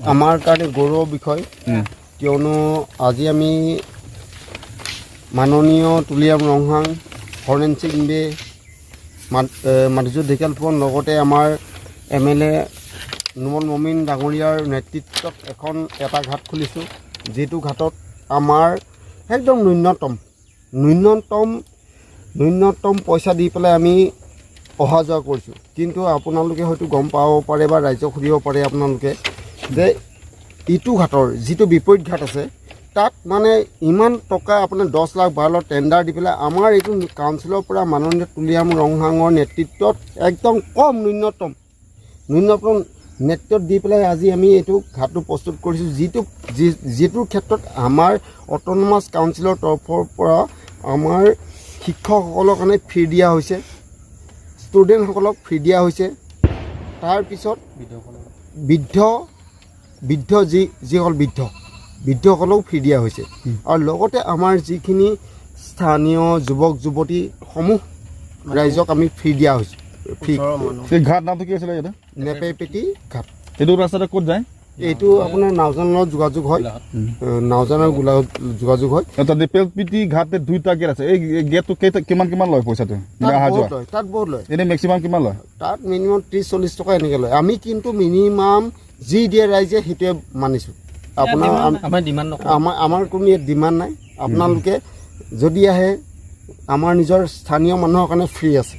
আমাৰ কাৰণে গৌৰৱ বিষয় কিয়নো আজি আমি মাননীয় তুলিয়াম ৰংহাং ফৰেনচিক বে মাধুৰ্য ঢেকীয়ালপুৰৰ লগতে আমাৰ MLA নুমল মমিন ডাঙৰীয়াৰ নেতৃত্বত এটা ঘাট খুলিছোঁ যিটো ঘাটত আমাৰ একদম ন্যূনতম পইচা দি পেলাই আমি অহা যোৱা কৰিছোঁ কিন্তু আপোনালোকে হয়তো গম পাব পাৰে বা ৰাইজক সুধিব পাৰে আপোনালোকে যে ইটো ঘাটৰ যিটো বিপৰীত ঘাট আছে তাত মানে ইমান টকা আপোনাৰ 10 লাখ 12 লাখ টেণ্ডাৰ দি পেলাই আমাৰ এইটো কাউন্সিলৰ পৰা মাননীয় তুলিয়াম ৰংহাঙৰ নেতৃত্বত একদম কম ন্যূনতম নেতৃত্বত দি পেলাই আজি আমি এইটো ঘাটটো প্ৰস্তুত কৰিছোঁ যিটোৰ ক্ষেত্ৰত আমাৰ অট'নমাছ কাউন্সিলৰ তৰফৰ পৰা আমাৰ শিক্ষকসকলৰ কাৰণে ফ্ৰী দিয়া হৈছে ষ্টুডেণ্টসকলক ফ্ৰী দিয়া হৈছে তাৰপিছত যিসকল বৃদ্ধসকলক ফ্ৰী দিয়া হৈছে আৰু লগতে আমাৰ যিখিনি স্থানীয় যুৱক যুৱতীসমূহ ৰাইজক আমি ফ্ৰী দিয়া হৈছে এই ঘাট নামটো কি আছিলে এটা নেপেপেটি ঘাট এইটো ৰাস্তাতে ক'ত যায় এইটো আপোনাৰ নাওজানৰ যোগাযোগ হয় নাওজানৰ যোগাযোগ হয় এটা নেপেপেটি ঘাটে দুইটা গেট আছে এই গেটটো কিমান লয় পইচাটো তাত বহুত লয় এনে মেক্সিমাম কিমান লয় তাত মিনিমাম 30-40 টকা এনেকৈ লয় আমি কিন্তু মিনিমাম যি দিয়ে ৰাইজে সেইটোৱে মানিছোঁ আপোনাৰ আমাৰ কোনো ইয়াত ডিমাণ্ড নাই আপোনালোকে যদি আহে আমাৰ নিজৰ স্থানীয় মানুহৰ কাৰণে ফ্ৰী আছে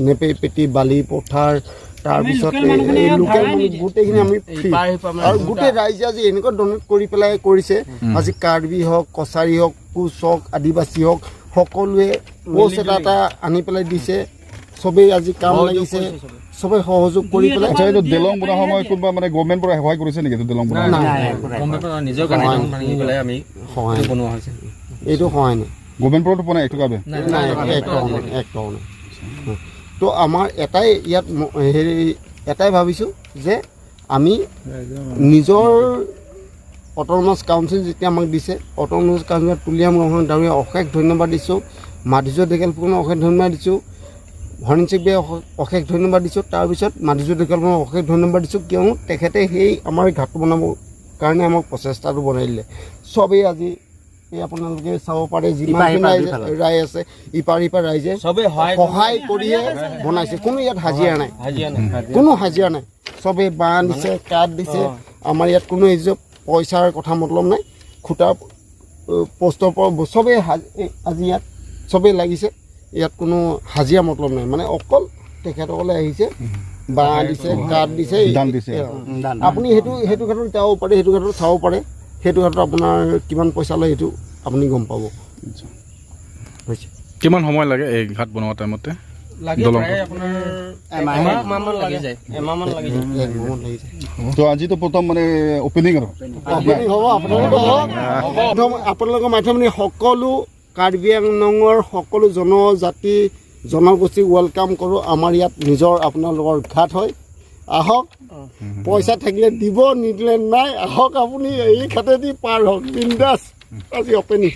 নেপেপেটি বালি পথাৰ তাৰপিছত লোকেল গোটেইখিনি আমি ফ্ৰী আৰু গোটেই ৰাইজে আজি এনেকুৱা ডনেট কৰি পেলাই কৰিছে আজি কাৰ্বি হওক কছাৰী হওক কোচ হওক আদিবাসী হওক সকলোৱে প'ষ্ট এটা আনি পেলাই দিছে চবেই আজি কাম লাগিছে সবে সহযোগ কৰি পেলাই এইটো দলং বনোৱা সময় কোনোবা মানে গভৰ্ণমেণ্ট পৰা সহায় কৰিছে নেকি দলং বনোৱা নিজৰ কাৰণে মানি পেলাই আমি সহায় বনোৱা হৈছে এইটো সহায় নাই গভৰ্ণমেণ্ট পৰা পোৱা নাই একটকা বে নাই এক টকা নাই তো আমাৰ এটাই ভাবিছোঁ যে আমি নিজৰ অট'নমাছ কাউন্সিল যেতিয়া আমাক দিছে অট'নমাছ কাউন্সিলত তুলিয়াম ৰংহাং ডাঙৰীয়াক অশেষ ধন্যবাদ দিছোঁ মাধুৰ্য ঢেকীয়ালপুৰক অশেষ ধন্যবাদ দিছোঁ ফৰেনচিক বে অশেষ ধন্যবাদ দিছোঁ তাৰপিছত মাধুৰ্য ঢেকীয়ালপুৰক অশেষ ধন্যবাদ দিছোঁ কিয়নো তেখেতে সেই আমাৰ ঘাটটো বনাবৰ কাৰণে আমাক প্ৰচেষ্টাটো বনাই দিলে চবেই আজি এই আপোনালোকে চাব পাৰে যিমান ৰাইজ আছে ইপাৰ ৰাইজে সহায় কৰিয়ে বনাইছে কোনো ইয়াত হাজিৰা নাই চবেই বাঁহ দিছে কাঠ দিছে আমাৰ ইয়াত কোনো এই যে পইচাৰ কথা মতলব নাই খুঁটা পষ্টৰ পৰা চবেই আজি ইয়াত চবেই লাগিছে ইয়াত কোনো হাজিৰা মতলব নাই মানে অকল তেখেতসকলে আহিছে বাঁহ দিছে কাঠ দিছে আপুনি সেইটো ক্ষেত্ৰত যাব পাৰে সেইটো ক্ষেত্ৰত চাব পাৰে সেইটো ক্ষেত্ৰত আপোনাৰ কিমান পইচা লয় সেইটো আপুনি গম পাব কিমান সময় লাগে এই ঘাট বনোৱা টাইমতে তো আজিতো প্ৰথম মানে অপেনিং আৰু হ'ব আপোনালোকৰ মাধ্যমেৰে সকলো কাৰ্বি আংলঙৰ সকলো জনজাতি জনগোষ্ঠীক ৱেলকাম কৰোঁ আমাৰ ইয়াত নিজৰ আপোনালোকৰ ঘাট হয় আহক পইচা থাকিলে দিব নিদিলে নাই আহক আপুনি এই ঘাটেদি পাৰ হওক বিন্দাছ আজি অপেনিং